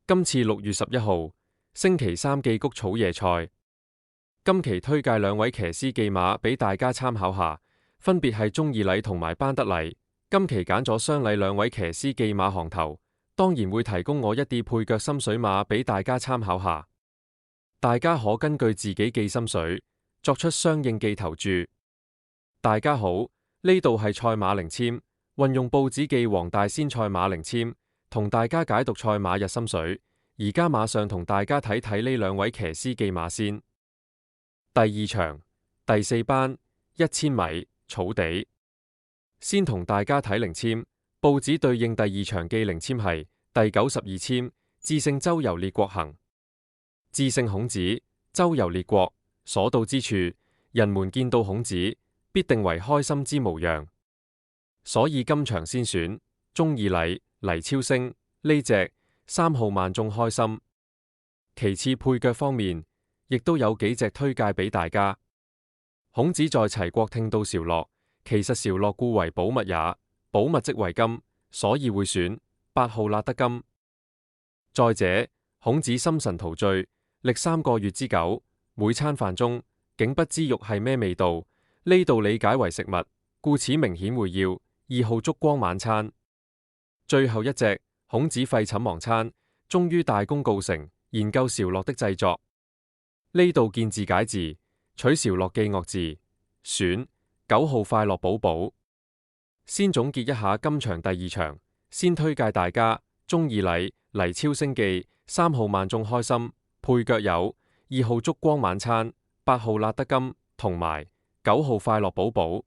今次6月11號，星期三寄谷草野賽。今期推介兩位騎師寄馬俾大家參考下，分別係忠義禮同埋班德禮。今期揀咗雙禮兩位騎師寄馬行頭，當然會提供我一啲配腳心水馬俾大家參考下。大家可根據自己寄心水，作出相應寄投注。大家好，呢度係賽馬靈籤，運用報紙寄黃大仙賽馬靈籤，同大家解讀賽馬日心水。而家馬上同大家睇睇呢兩位騎師寄馬先。第二場，第4班1000米草地。先同大家睇靈籤，報紙對應第二場寄靈籤係第92籤，智勝周遊列國行。智勝孔子，周遊列國，所到之處，人們見到孔子，必定為開心之模樣。所以今場先選忠義禮、黎超星呢隻3號萬眾開心。其次配腳方面，亦都有幾隻推介俾大家。孔子在齊國聽到韶樂，其實韶樂故為寶物也，寶物即為金，所以會選8號辣得金。再者，孔子心神陶醉，歷3個月之久，每餐飯中竟不知肉係咩味道，呢度理解為食物，故此明顯會要2號燭光晚餐。最後一隻孔子廢寢忘餐，終於大功告成，研究韶樂的製作。呢度見字解字，取韶樂記樂字，選9號快樂寶寶。先總結一下今場第二場，先推介大家忠義禮、黎超星記3號萬眾開心，配腳有2號燭光晚餐、8號辣得金同埋9號快樂寶寶。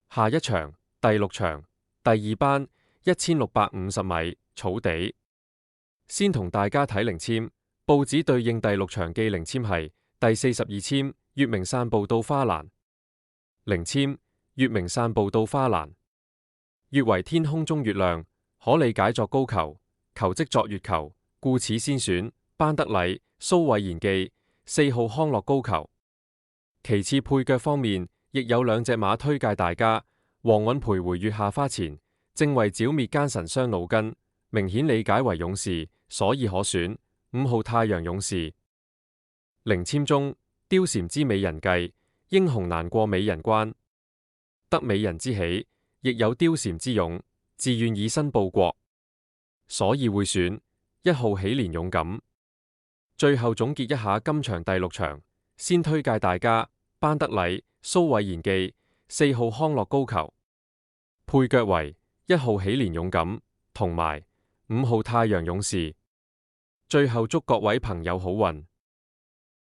下一場第6場，第2班1650米草地。先同大家睇靈籤，報紙對應第6場寄靈籤係第42籤，月明散步到花欄。靈籤，月明散步到花欄。月為天空中月亮，可理解作高球，球即作月球，故此先選班德禮、蘇偉賢記4號康樂高球。其次配腳方面，亦有2隻馬推介大家。王允徘徊月下花前，正為剿滅奸臣傷腦筋，明顯理解為勇士，所以可選5號太陽勇士。靈籤中，貂蟬之美人計，英雄難過美人關。得美人之喜，亦有貂蟬之勇，自願以身報國，所以會選1號喜連勇敢。最後總結一下今場第6場，先推介大家班德禮、蘇偉賢記4號康樂高球，配腳為1號喜連勇敢同埋5號太陽勇士。最後祝各位朋友好運。